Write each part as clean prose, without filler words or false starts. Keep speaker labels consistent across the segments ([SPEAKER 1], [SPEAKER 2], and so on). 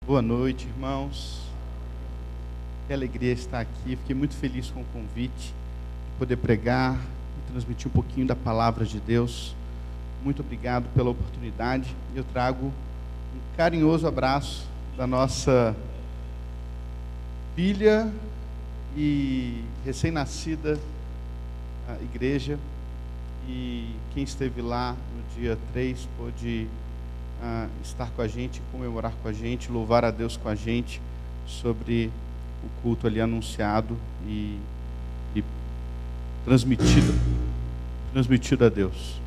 [SPEAKER 1] Boa noite, irmãos. Que alegria estar aqui. Fiquei muito feliz com o convite de poder pregar e transmitir um pouquinho da palavra de Deus. Muito obrigado pela oportunidade. Eu trago um carinhoso abraço da nossa filha e recém-nascida igreja. E quem esteve lá no dia 3 pôde estar com a gente, comemorar com a gente, louvar a Deus com a gente sobre o culto ali anunciado e transmitido a Deus.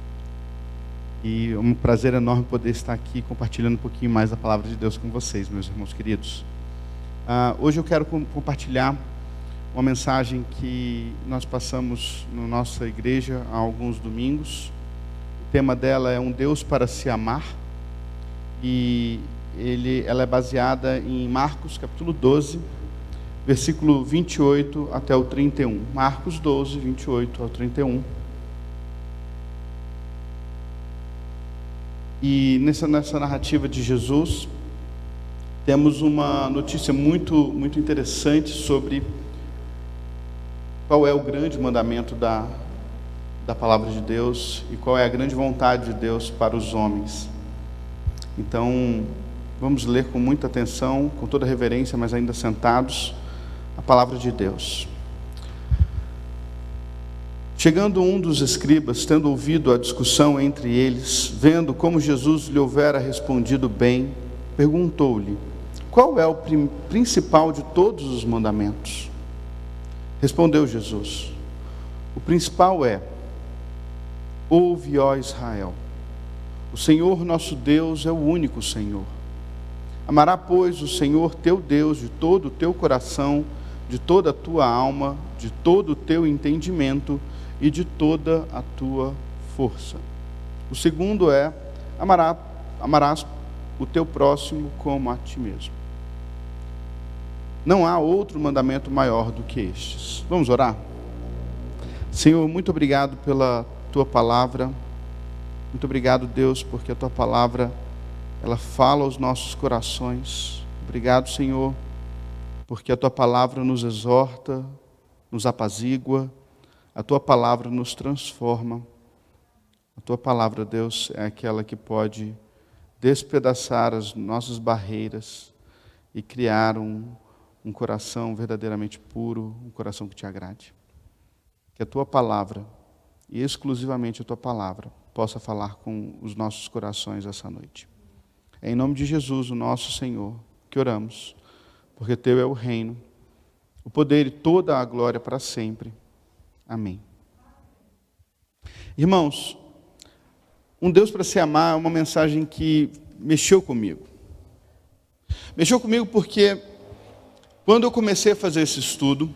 [SPEAKER 1] E é um prazer enorme poder estar aqui compartilhando um pouquinho mais da palavra de Deus com vocês, meus irmãos queridos. Hoje eu quero compartilhar uma mensagem que nós passamos na nossa igreja há alguns domingos. O tema dela é Um Deus para se amar. E ela é baseada em Marcos capítulo 12, versículo 28 até o 31. Marcos 12, 28 ao 31. E nessa narrativa de Jesus, temos uma notícia muito interessante sobre qual é o grande mandamento da palavra de Deus e qual é a grande vontade de Deus para os homens. Então, vamos ler com muita atenção, com toda reverência, mas ainda sentados, a palavra de Deus. Chegando um dos escribas, tendo ouvido a discussão entre eles, vendo como Jesus lhe houvera respondido bem, perguntou-lhe: qual é o principal de todos os mandamentos? Respondeu Jesus: o principal é: ouve, ó Israel, o Senhor nosso Deus é o único Senhor. Amará, pois, o Senhor teu Deus de todo o teu coração, de toda a tua alma, de todo o teu entendimento e de toda a tua força. O segundo é: amarás o teu próximo como a ti mesmo. Não há outro mandamento maior do que estes. Vamos orar? Senhor, muito obrigado pela tua palavra. Muito obrigado, Deus, porque a tua palavra, ela fala aos nossos corações. Obrigado, Senhor, porque a tua palavra nos exorta, nos apazigua, a tua palavra nos transforma. A tua palavra, Deus, é aquela que pode despedaçar as nossas barreiras e criar um coração verdadeiramente puro, um coração que te agrade. Que a tua palavra, e exclusivamente a tua palavra, possa falar com os nossos corações essa noite. É em nome de Jesus, o nosso Senhor, que oramos, porque teu é o reino, o poder e toda a glória para sempre. Amém. Irmãos, um Deus para se amar é uma mensagem que mexeu comigo. Mexeu comigo porque quando eu comecei a fazer esse estudo,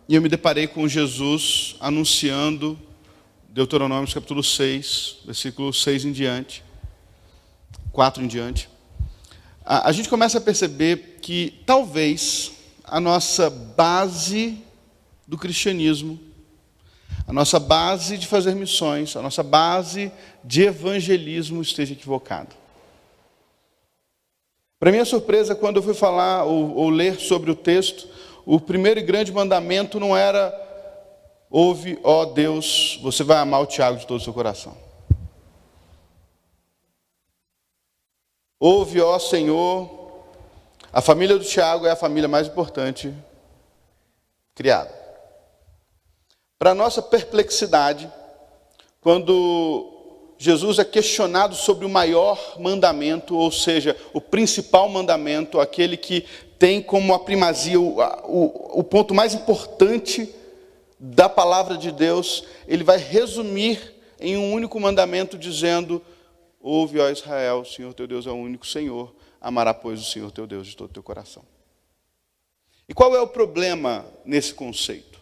[SPEAKER 1] e eu me deparei com Jesus anunciando Deuteronômio capítulo 6, versículo 6 em diante, 4 em diante, a gente começa a perceber que talvez a nossa base do cristianismo, a nossa base de fazer missões, a nossa base de evangelismo esteja equivocada. Para minha surpresa, quando eu fui falar ou ler sobre o texto, o primeiro e grande mandamento não era: ouve, ó Deus, você vai amar o Tiago de todo o seu coração. Ouve, ó Senhor, a família do Tiago é a família mais importante criada. Para nossa perplexidade, quando Jesus é questionado sobre o maior mandamento, ou seja, o principal mandamento, aquele que tem como a primazia, o ponto mais importante da palavra de Deus, ele vai resumir em um único mandamento dizendo: ouve, ó Israel, o Senhor teu Deus é o único Senhor, amará, pois, o Senhor teu Deus de todo o teu coração. E qual é o problema nesse conceito?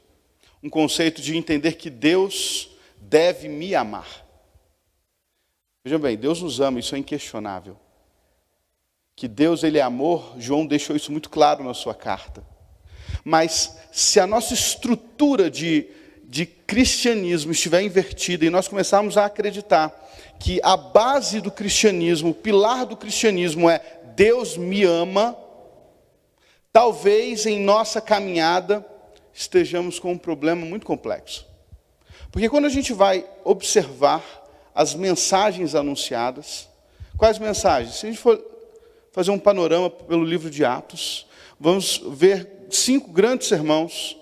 [SPEAKER 1] Um conceito de entender que Deus deve me amar. Vejam bem, Deus nos ama, isso é inquestionável. Que Deus, ele é amor, João deixou isso muito claro na sua carta. Mas se a nossa estrutura de cristianismo estiver invertida e nós começarmos a acreditar que a base do cristianismo, o pilar do cristianismo é Deus me ama, talvez em nossa caminhada estejamos com um problema muito complexo. Porque quando a gente vai observar as mensagens anunciadas, quais mensagens? Se a gente for fazer um panorama pelo livro de Atos, vamos ver 5 grandes sermãos.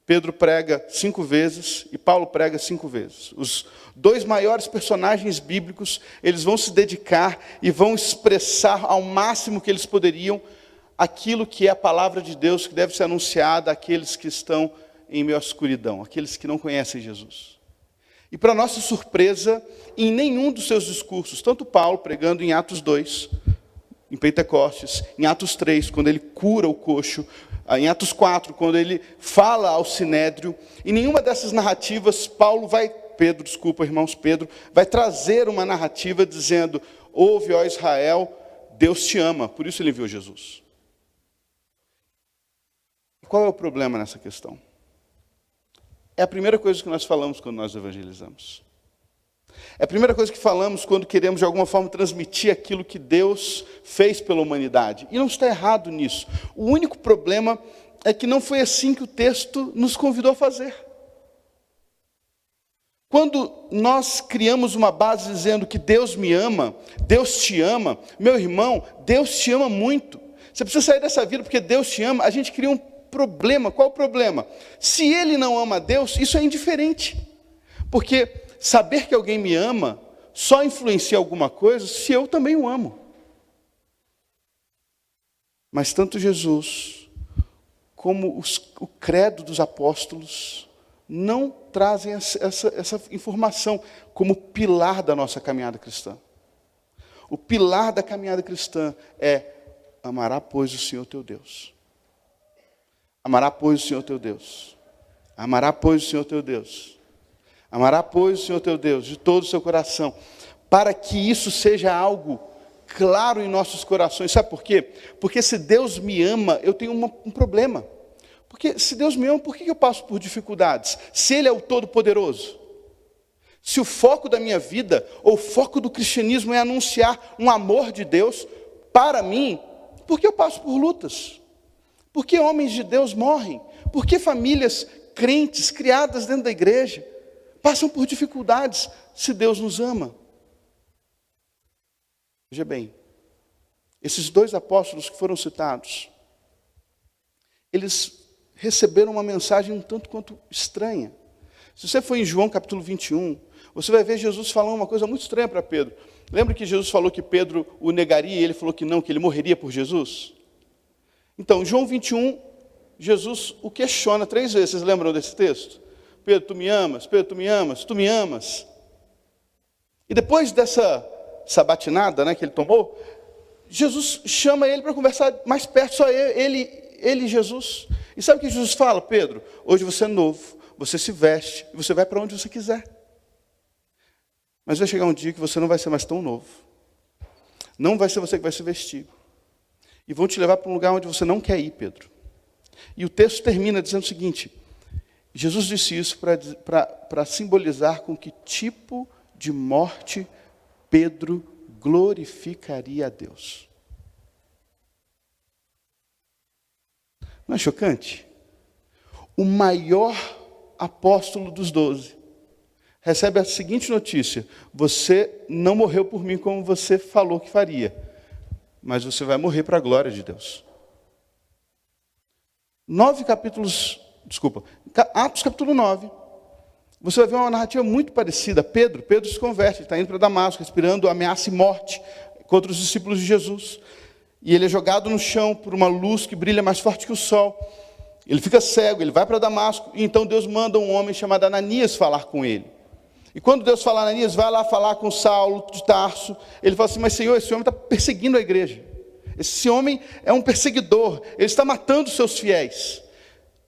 [SPEAKER 1] Pedro prega 5 vezes e Paulo prega 5 vezes. Os 2 maiores personagens bíblicos, eles vão se dedicar e vão expressar ao máximo que eles poderiam aquilo que é a palavra de Deus, que deve ser anunciada àqueles que estão em meio à escuridão, aqueles que não conhecem Jesus. E para nossa surpresa, em nenhum dos seus discursos, tanto Paulo pregando em Atos 2, em Pentecostes, em Atos 3, quando ele cura o coxo, em Atos 4, quando ele fala ao Sinédrio, em nenhuma dessas narrativas, Pedro vai trazer uma narrativa dizendo: ouve, ó Israel, Deus te ama, por isso ele enviou Jesus. Qual é o problema nessa questão? É a primeira coisa que nós falamos quando nós evangelizamos. É a primeira coisa que falamos quando queremos, de alguma forma, transmitir aquilo que Deus fez pela humanidade. E não está errado nisso. O único problema é que não foi assim que o texto nos convidou a fazer. Quando nós criamos uma base dizendo que Deus me ama, Deus te ama, meu irmão, Deus te ama muito. Você precisa sair dessa vida porque Deus te ama. A gente cria um problema. Qual o problema? Se ele não ama a Deus, isso é indiferente. Porque saber que alguém me ama só influencia alguma coisa se eu também o amo. Mas tanto Jesus como o credo dos apóstolos não trazem essa informação como pilar da nossa caminhada cristã. O pilar da caminhada cristã é: amará, pois, o Senhor teu Deus. Amará, pois, o Senhor teu Deus. Amará, pois, o Senhor teu Deus. Amará, pois, o Senhor teu Deus de todo o seu coração, para que isso seja algo claro em nossos corações. Sabe por quê? Porque se Deus me ama, eu tenho um problema. Porque se Deus me ama, por que eu passo por dificuldades? Se Ele é o Todo-Poderoso. Se o foco da minha vida, ou o foco do cristianismo é anunciar um amor de Deus para mim, por que eu passo por lutas? Por que homens de Deus morrem? Por que famílias crentes, criadas dentro da igreja, passam por dificuldades se Deus nos ama? Veja bem, esses 2 apóstolos que foram citados, eles receberam uma mensagem um tanto quanto estranha. Se você for em João capítulo 21, você vai ver Jesus falando uma coisa muito estranha para Pedro. Lembra que Jesus falou que Pedro o negaria e ele falou que não, que ele morreria por Jesus? Então, João 21, Jesus o questiona 3 vezes. Vocês lembram desse texto? Pedro, tu me amas? Pedro, tu me amas? Tu me amas? E depois dessa sabatinada, né, que ele tomou, Jesus chama ele para conversar mais perto, só ele e Jesus. E sabe o que Jesus fala? Pedro, hoje você é novo, você se veste, e você vai para onde você quiser. Mas vai chegar um dia que você não vai ser mais tão novo. Não vai ser você que vai se vestir. E vão te levar para um lugar onde você não quer ir, Pedro. E o texto termina dizendo o seguinte: Jesus disse isso para simbolizar com que tipo de morte Pedro glorificaria a Deus. Não é chocante? O maior apóstolo dos 12 recebe a seguinte notícia: você não morreu por mim como você falou que faria, mas você vai morrer para a glória de Deus. Atos capítulo 9, você vai ver uma narrativa muito parecida. Pedro se converte, ele está indo para Damasco, respirando ameaça e morte contra os discípulos de Jesus. E ele é jogado no chão por uma luz que brilha mais forte que o sol. Ele fica cego, ele vai para Damasco, e então Deus manda um homem chamado Ananias falar com ele. E quando Deus fala, Ananias, vai lá falar com Saulo de Tarso, ele fala assim: mas Senhor, esse homem está perseguindo a igreja. Esse homem é um perseguidor, ele está matando os seus fiéis.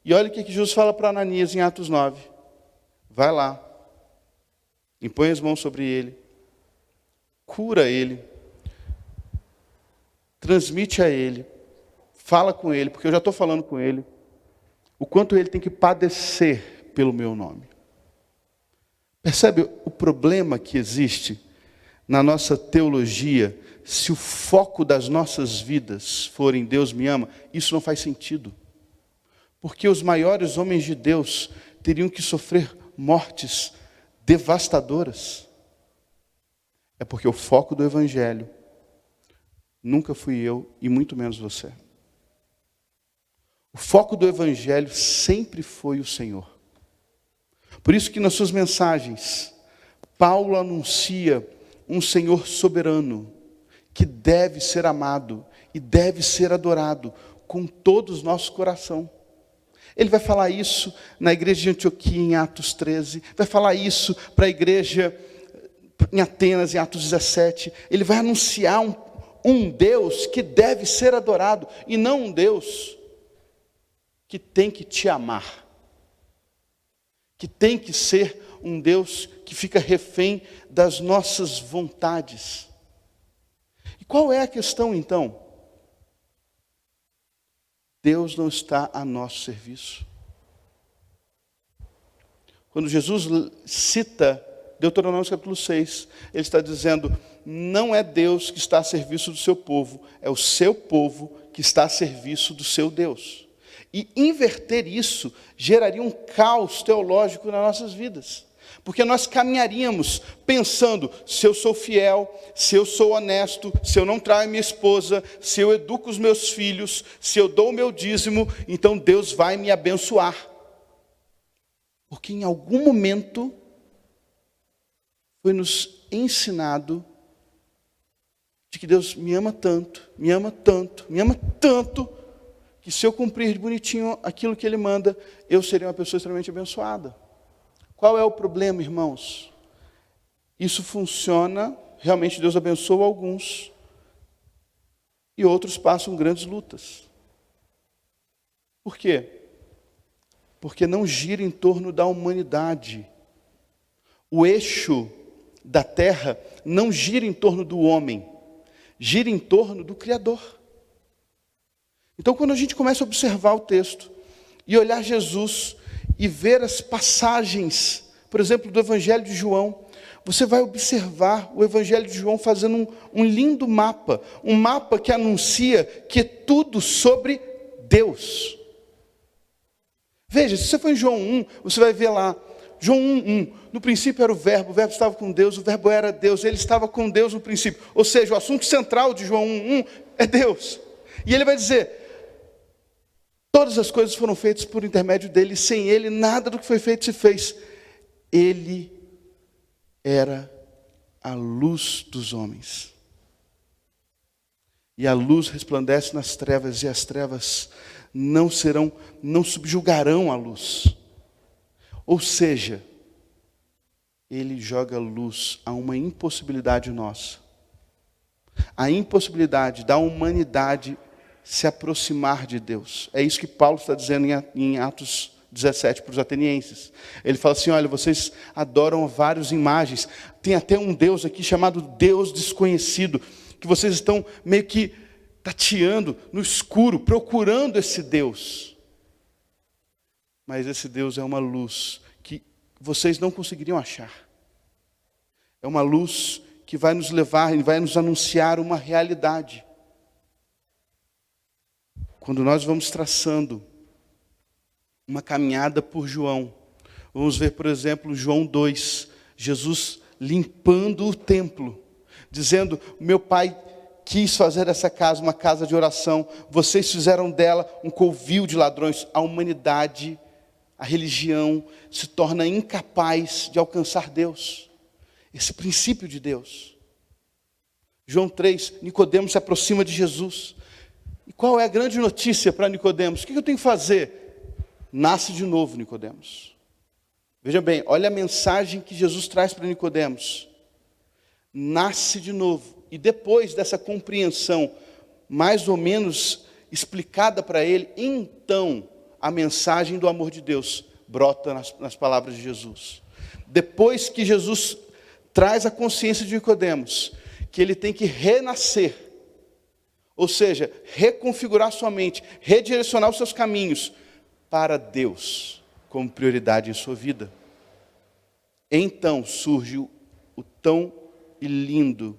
[SPEAKER 1] E olha o que Jesus fala para Ananias em Atos 9. Vai lá, impõe as mãos sobre ele, cura ele, transmite a ele, fala com ele, porque eu já estou falando com ele, o quanto ele tem que padecer pelo meu nome. Percebe o problema que existe na nossa teologia se o foco das nossas vidas for em Deus me ama, isso não faz sentido. Porque os maiores homens de Deus teriam que sofrer mortes devastadoras. É porque o foco do Evangelho nunca fui eu e muito menos você. O foco do Evangelho sempre foi o Senhor. Por isso que nas suas mensagens, Paulo anuncia um Senhor soberano, que deve ser amado e deve ser adorado com todo o nosso coração. Ele vai falar isso na igreja de Antioquia, em Atos 13. Vai falar isso para a igreja em Atenas, em Atos 17. Ele vai anunciar um Deus que deve ser adorado, e não um Deus que tem que te amar. Que tem que ser um Deus que fica refém das nossas vontades. E qual é a questão então? Deus não está a nosso serviço. Quando Jesus cita Deuteronômio capítulo 6, ele está dizendo, não é Deus que está a serviço do seu povo, é o seu povo que está a serviço do seu Deus. E inverter isso geraria um caos teológico nas nossas vidas. Porque nós caminharíamos pensando, se eu sou fiel, se eu sou honesto, se eu não traio minha esposa, se eu educo os meus filhos, se eu dou o meu dízimo, então Deus vai me abençoar. Porque em algum momento foi nos ensinado de que Deus me ama tanto, me ama tanto, me ama tanto, que se eu cumprir bonitinho aquilo que Ele manda, eu serei uma pessoa extremamente abençoada. Qual é o problema, irmãos? Isso funciona, realmente Deus abençoa alguns, e outros passam grandes lutas. Por quê? Porque não gira em torno da humanidade. O eixo da terra não gira em torno do homem, gira em torno do Criador. Então, quando a gente começa a observar o texto e olhar Jesus e ver as passagens, por exemplo, do Evangelho de João, você vai observar o Evangelho de João fazendo um lindo mapa, um mapa que anuncia que é tudo sobre Deus. Veja, se você for em João 1, você vai ver lá, João 1:1, no princípio era o verbo estava com Deus, o verbo era Deus, ele estava com Deus no princípio. Ou seja, o assunto central de João 1:1 é Deus. E ele vai dizer, todas as coisas foram feitas por intermédio dele, sem ele nada do que foi feito se fez. Ele era a luz dos homens. E a luz resplandece nas trevas, e as trevas não subjugarão a luz. Ou seja, ele joga luz a uma impossibilidade nossa. A impossibilidade da humanidade se aproximar de Deus. É isso que Paulo está dizendo em Atos 17 para os atenienses. Ele fala assim, olha, vocês adoram várias imagens. Tem até um Deus aqui chamado Deus desconhecido, que vocês estão meio que tateando no escuro, procurando esse Deus. Mas esse Deus é uma luz que vocês não conseguiriam achar. É uma luz que vai nos levar e vai nos anunciar uma realidade. Quando nós vamos traçando uma caminhada por João, vamos ver, por exemplo, João 2, Jesus limpando o templo, dizendo, meu pai quis fazer essa casa uma casa de oração, vocês fizeram dela um covil de ladrões. A humanidade, a religião, se torna incapaz de alcançar Deus, esse princípio de Deus. João 3, Nicodemos se aproxima de Jesus. E qual é a grande notícia para Nicodemos? O que eu tenho que fazer? Nasce de novo, Nicodemos. Veja bem, olha a mensagem que Jesus traz para Nicodemos. Nasce de novo. E depois dessa compreensão, mais ou menos explicada para ele, então a mensagem do amor de Deus brota nas palavras de Jesus. Depois que Jesus traz a consciência de Nicodemos, que ele tem que renascer, ou seja, reconfigurar sua mente, redirecionar os seus caminhos para Deus como prioridade em sua vida. Então surge o tão lindo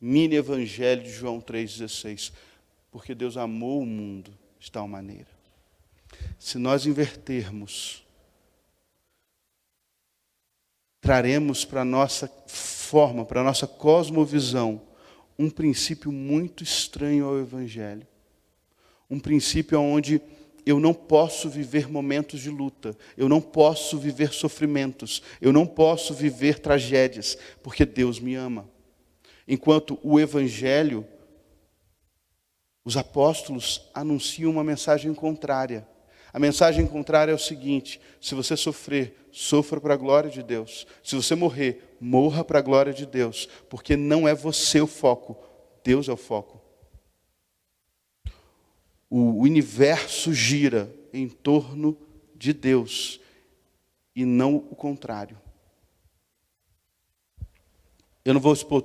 [SPEAKER 1] mini evangelho de João 3,16. Porque Deus amou o mundo de tal maneira. Se nós invertermos, traremos para a nossa forma, para a nossa cosmovisão, um princípio muito estranho ao evangelho. Um princípio onde eu não posso viver momentos de luta, eu não posso viver sofrimentos, eu não posso viver tragédias, porque Deus me ama. Enquanto o evangelho, os apóstolos anunciam uma mensagem contrária. A mensagem contrária é o seguinte: se você sofrer, sofra para a glória de Deus. Se você morrer, morra para a glória de Deus, porque não é você o foco, Deus é o foco. O universo gira em torno de Deus e não o contrário. Eu não vou expor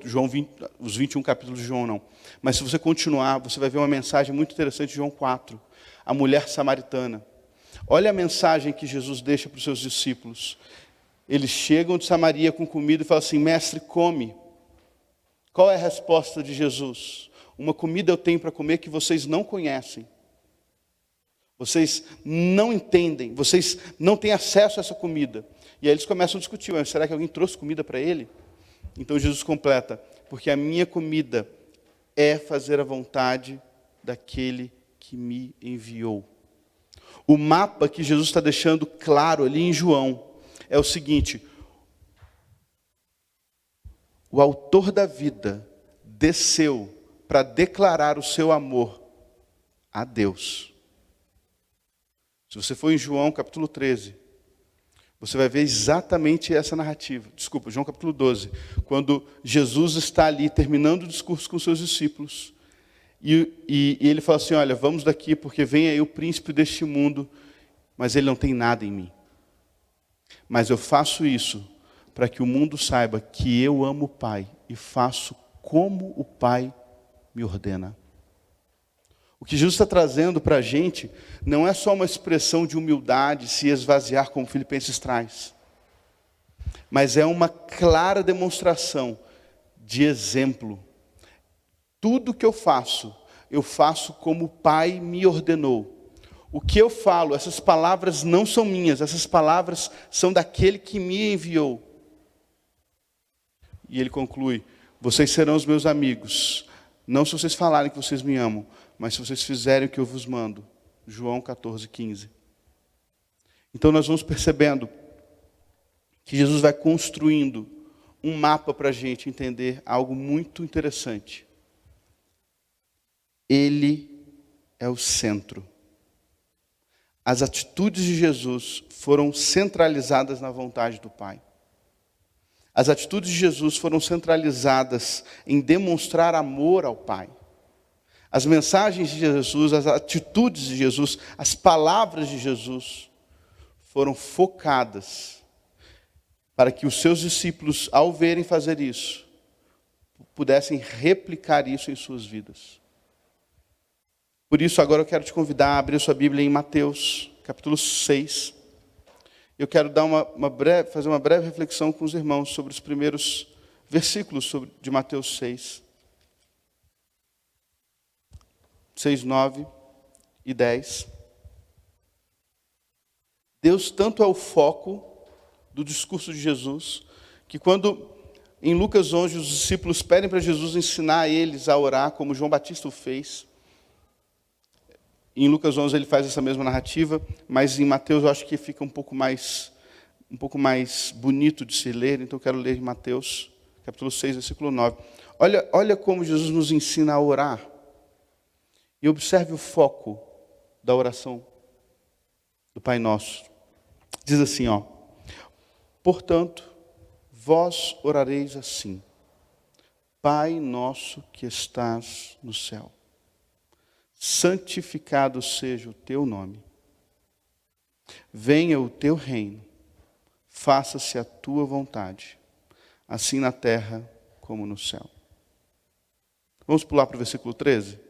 [SPEAKER 1] os 21 capítulos de João, não. Mas se você continuar, você vai ver uma mensagem muito interessante de João 4. A mulher samaritana. Olha a mensagem que Jesus deixa para os seus discípulos. Eles chegam de Samaria com comida e falam assim: mestre, come. Qual é a resposta de Jesus? Uma comida eu tenho para comer que vocês não conhecem. Vocês não entendem, vocês não têm acesso a essa comida. E aí eles começam a discutir: será que alguém trouxe comida para ele? Então Jesus completa: porque a minha comida é fazer a vontade daquele que me enviou. O mapa que Jesus está deixando claro ali em João é o seguinte: o autor da vida desceu para declarar o seu amor a Deus. Se você for em João capítulo 13, você vai ver exatamente essa narrativa. Desculpa, João capítulo 12. Quando Jesus está ali terminando o discurso com seus discípulos. E ele fala assim: olha, vamos daqui porque vem aí o príncipe deste mundo, mas ele não tem nada em mim. Mas eu faço isso para que o mundo saiba que eu amo o Pai e faço como o Pai me ordena. O que Jesus está trazendo para a gente não é só uma expressão de humildade, se esvaziar, como Filipenses traz, mas é uma clara demonstração de exemplo. Tudo que eu faço como o Pai me ordenou. O que eu falo, essas palavras não são minhas, essas palavras são daquele que me enviou. E ele conclui: vocês serão os meus amigos, não se vocês falarem que vocês me amam, mas se vocês fizerem o que eu vos mando. João 14:15. Então nós vamos percebendo que Jesus vai construindo um mapa para a gente entender algo muito interessante. Ele é o centro. As atitudes de Jesus foram centralizadas na vontade do Pai. As atitudes de Jesus foram centralizadas em demonstrar amor ao Pai. As mensagens de Jesus, as atitudes de Jesus, as palavras de Jesus foram focadas para que os seus discípulos, ao verem fazer isso, pudessem replicar isso em suas vidas. Por isso, agora eu quero te convidar a abrir a sua Bíblia em Mateus, capítulo 6. Eu quero dar fazer uma breve reflexão com os irmãos sobre os primeiros versículos de Mateus 6. 6, 9 e 10. Deus tanto é o foco do discurso de Jesus, que quando em Lucas 11 os discípulos pedem para Jesus ensinar eles a orar, como João Batista o fez. Em Lucas 11 ele faz essa mesma narrativa, mas em Mateus eu acho que fica um pouco mais bonito de se ler, então eu quero ler em Mateus, capítulo 6, versículo 9. Olha como Jesus nos ensina a orar. E observe o foco da oração do Pai Nosso. Diz assim, portanto, vós orareis assim: Pai nosso que estás no céu, santificado seja o teu nome. Venha o teu reino, faça-se a tua vontade, assim na terra como no céu. Vamos pular para o versículo 13?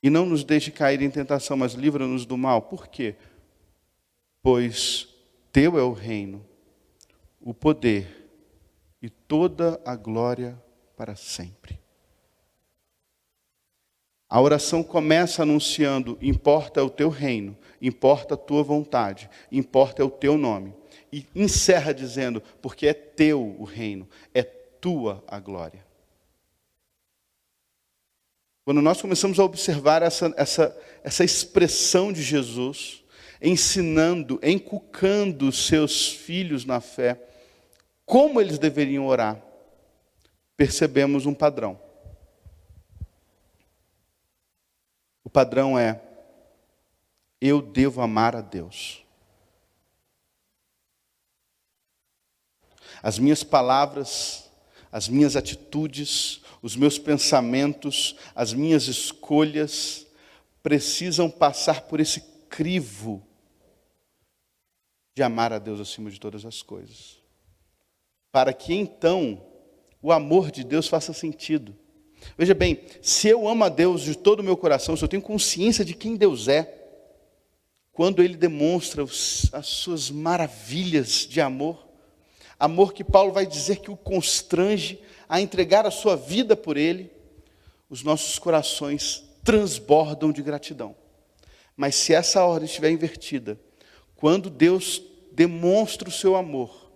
[SPEAKER 1] E não nos deixe cair em tentação, mas livra-nos do mal. Por quê? Pois teu é o reino, o poder e toda a glória para sempre. A oração começa anunciando: importa o teu reino, importa a tua vontade, importa o teu nome. E encerra dizendo: porque é teu o reino, é tua a glória. Quando nós começamos a observar essa expressão de Jesus, ensinando, encucando os seus filhos na fé, como eles deveriam orar, percebemos um padrão. O padrão é: eu devo amar a Deus. As minhas palavras, as minhas atitudes, os meus pensamentos, as minhas escolhas precisam passar por esse crivo de amar a Deus acima de todas as coisas, para que então o amor de Deus faça sentido. Veja bem, se eu amo a Deus de todo o meu coração, se eu tenho consciência de quem Deus é, quando Ele demonstra as suas maravilhas de amor, amor que Paulo vai dizer que o constrange a entregar a sua vida por Ele, os nossos corações transbordam de gratidão. Mas se essa ordem estiver invertida, quando Deus demonstra o seu amor,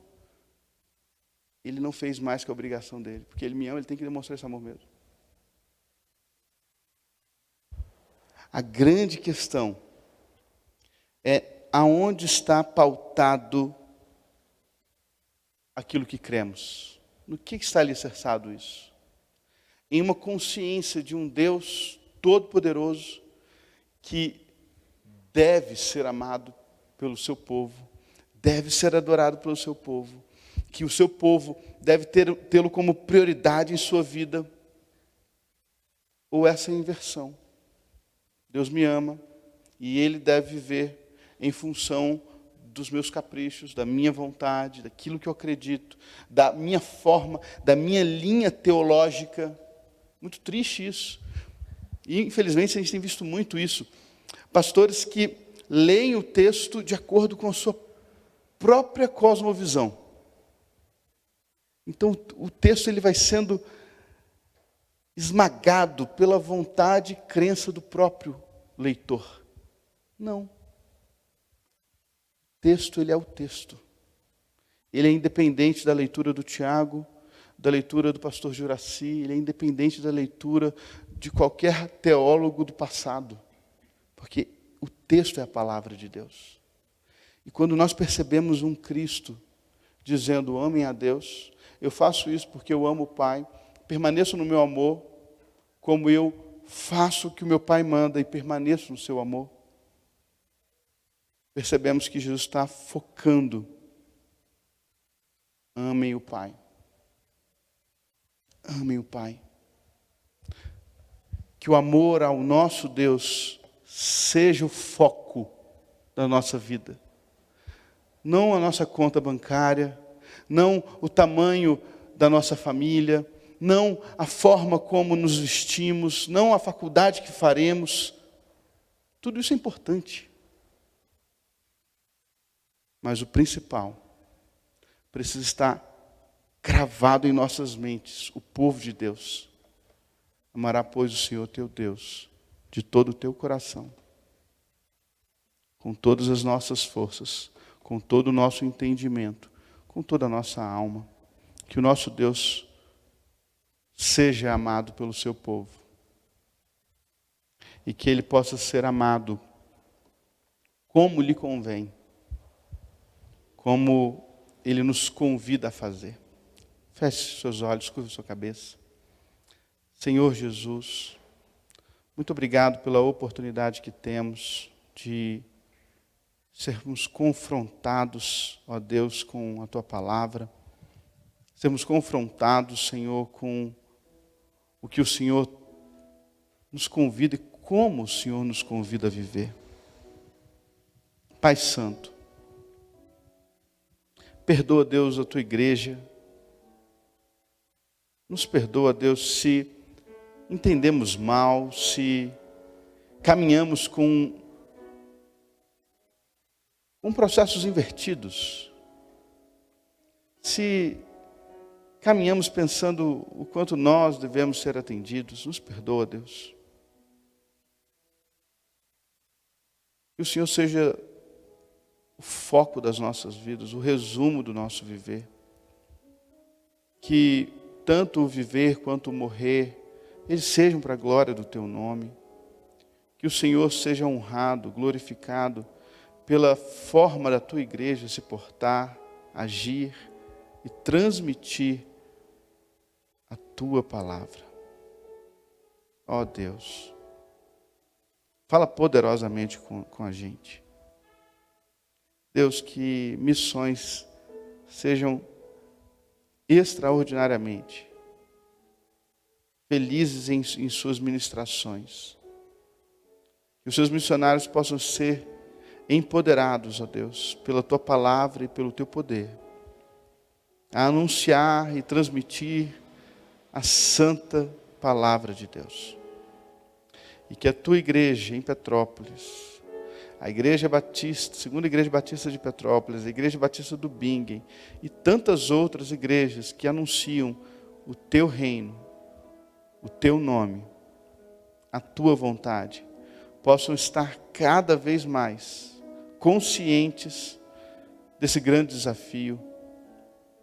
[SPEAKER 1] Ele não fez mais que a obrigação dele, porque Ele me ama, Ele tem que demonstrar esse amor mesmo. A grande questão é aonde está pautado aquilo que cremos. No que está alicerçado isso? Em uma consciência de um Deus todo-poderoso que deve ser amado pelo seu povo, deve ser adorado pelo seu povo, que o seu povo deve tê-lo como prioridade em sua vida, ou essa inversão? Deus me ama e Ele deve viver em função dos meus caprichos, da minha vontade, daquilo que eu acredito, da minha forma, da minha linha teológica. Muito triste isso. E infelizmente a gente tem visto muito isso. Pastores que leem o texto de acordo com a sua própria cosmovisão. Então o texto ele vai sendo esmagado pela vontade e crença do próprio leitor. Não. O texto, ele é o texto. Ele é independente da leitura do Tiago, da leitura do pastor Juraci, ele é independente da leitura de qualquer teólogo do passado. Porque o texto é a palavra de Deus. E quando nós percebemos um Cristo dizendo: amem a Deus, eu faço isso porque eu amo o Pai, permaneço no meu amor, como eu faço o que o meu Pai manda e permaneço no seu amor. Percebemos que Jesus está focando: amem o Pai. Amem o Pai. Que o amor ao nosso Deus seja o foco da nossa vida. Não a nossa conta bancária, não o tamanho da nossa família, não a forma como nos vestimos, não a faculdade que faremos. Tudo isso é importante. Mas o principal precisa estar cravado em nossas mentes: o povo de Deus. Amará, pois, o Senhor teu Deus de todo o teu coração, com todas as nossas forças, com todo o nosso entendimento, com toda a nossa alma. Que o nosso Deus seja amado pelo seu povo. E que Ele possa ser amado como lhe convém, como Ele nos convida a fazer. Feche seus olhos, curva sua cabeça. Senhor Jesus, muito obrigado pela oportunidade que temos de sermos confrontados, ó Deus, com a Tua palavra. Sermos confrontados, Senhor, com o que o Senhor nos convida e como o Senhor nos convida a viver. Pai Santo, perdoa, Deus, a Tua igreja. Nos perdoa, Deus, se entendemos mal, se caminhamos com processos invertidos, se caminhamos pensando o quanto nós devemos ser atendidos. Nos perdoa, Deus. Que o Senhor seja o foco das nossas vidas, o resumo do nosso viver. Que tanto o viver quanto o morrer, eles sejam para a glória do Teu nome. Que o Senhor seja honrado, glorificado pela forma da Tua igreja se portar, agir e transmitir a Tua palavra. Ó Deus, fala poderosamente com a gente. Deus, que missões sejam extraordinariamente felizes em suas ministrações. Que os seus missionários possam ser empoderados, ó Deus, pela Tua palavra e pelo Teu poder, a anunciar e transmitir a santa palavra de Deus. E que a Tua igreja em Petrópolis, a Igreja Batista, Segunda Igreja Batista de Petrópolis, a Igreja Batista do Bingen e tantas outras igrejas que anunciam o Teu reino, o Teu nome, a Tua vontade, possam estar cada vez mais conscientes desse grande desafio,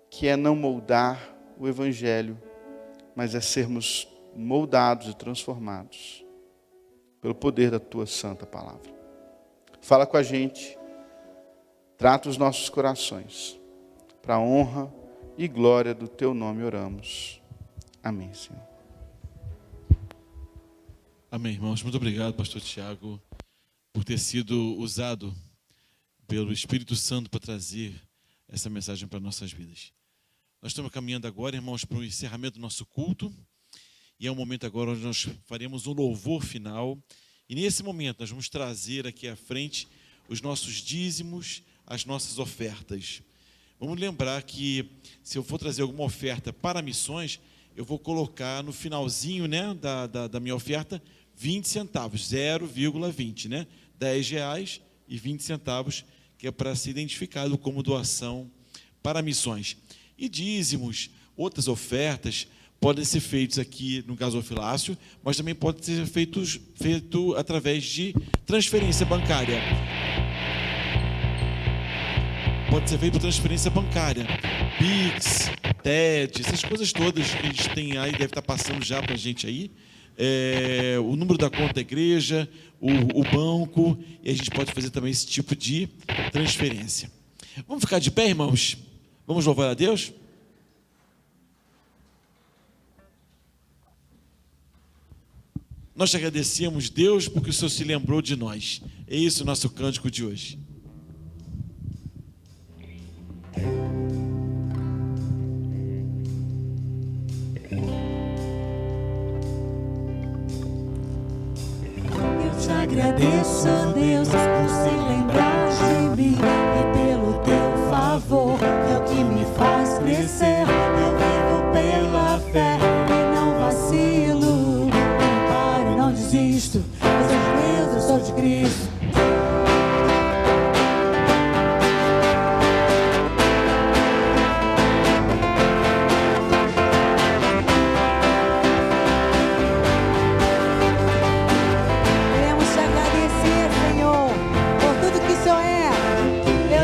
[SPEAKER 1] que é não moldar o Evangelho, mas é sermos moldados e transformados pelo poder da Tua santa palavra. Fala com a gente, trata os nossos corações, para a honra e glória do Teu nome oramos. Amém, Senhor.
[SPEAKER 2] Amém, irmãos. Muito obrigado, pastor Tiago, por ter sido usado pelo Espírito Santo para trazer essa mensagem para nossas vidas. Nós estamos caminhando agora, irmãos, para o encerramento do nosso culto, e é um momento agora onde nós faremos um louvor final. E nesse momento nós vamos trazer aqui à frente os nossos dízimos, as nossas ofertas. Vamos lembrar que se eu for trazer alguma oferta para missões, eu vou colocar no finalzinho, né, da minha oferta 20 centavos, 0,20, né? R$10,20, que é para ser identificado como doação para missões. E dízimos, outras ofertas, podem ser feitos aqui no gasofilácio, mas também pode ser feito através de transferência bancária. Pode ser feito por transferência bancária. Pix, TED, essas coisas todas que a gente tem aí, deve estar passando já para a gente aí. O número da conta da igreja, o banco, e a gente pode fazer também esse tipo de transferência. Vamos ficar de pé, irmãos? Vamos louvar a Deus? Nós te agradecemos, Deus, porque o Senhor se lembrou de nós. É isso o nosso cântico de hoje.
[SPEAKER 3] Eu te agradeço, Deus, por se lembrar de mim e pelo Teu favor, é o que me faz crescer. Eu vivo pela fé e não vacilo, não paro, não desisto. Eu sou de Cristo.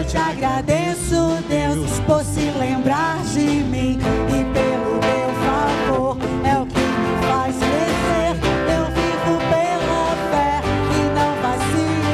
[SPEAKER 3] Te agradeço, Deus, por se lembrar de mim e pelo Teu favor, é o que me faz crescer. Eu vivo pela fé e não vacilo.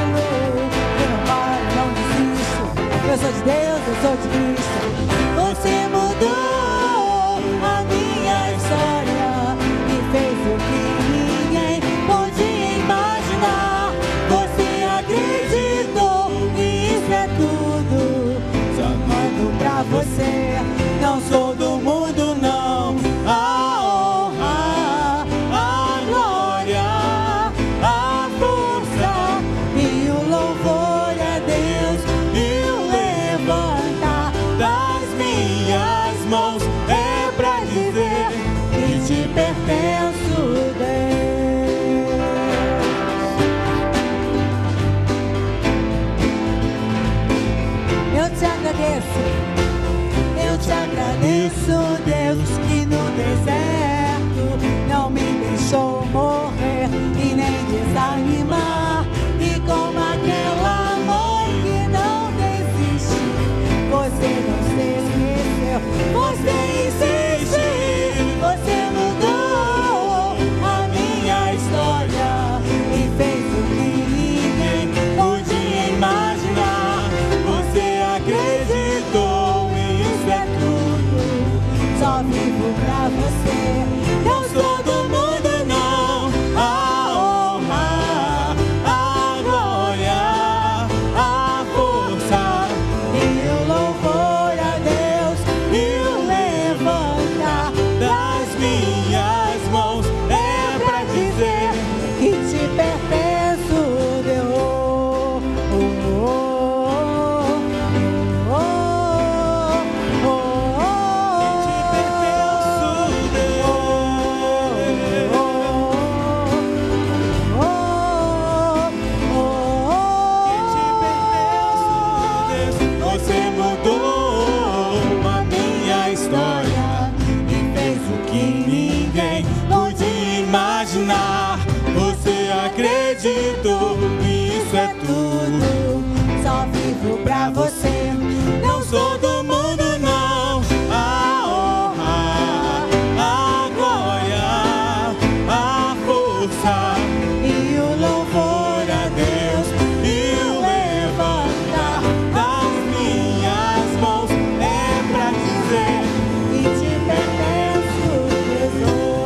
[SPEAKER 3] que te pertenço, Deus.
[SPEAKER 4] Você acreditou, isso é tudo.
[SPEAKER 3] Só vivo pra você.
[SPEAKER 4] Não sou do mundo, não. A honra, a glória, a força
[SPEAKER 3] E o louvor a Deus,
[SPEAKER 4] e o levantar das minhas mãos é pra dizer
[SPEAKER 3] que te pertenço, Jesus.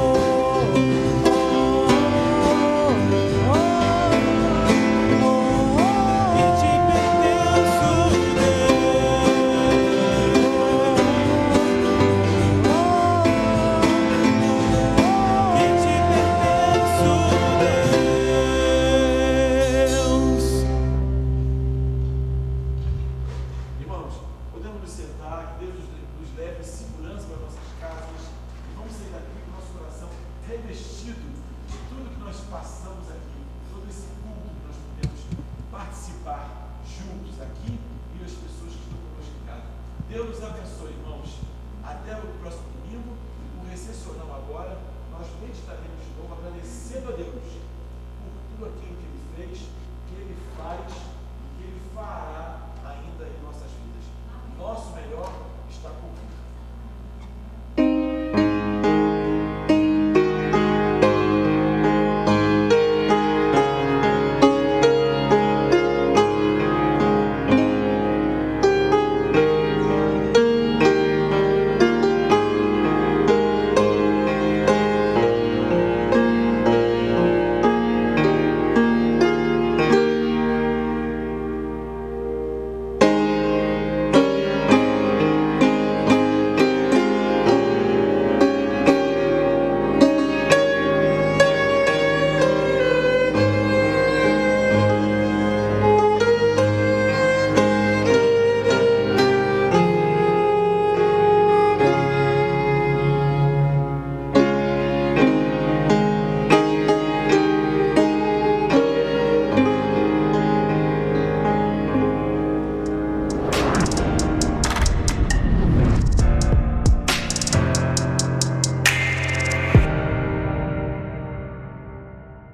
[SPEAKER 2] Irmãos, podemos nos sentar, que Deus nos leve em segurança para nossas casas e vamos sair daqui com o nosso coração revestido de tudo que nós passamos aqui, todo esse culto que nós podemos participar juntos aqui e as pessoas que estão conosco em casa. Deus nos abençoe, irmãos. Até o próximo domingo, o recessional agora, nós meditaremos de novo agradecendo a Deus por tudo aquilo que Ele fez, que Ele faz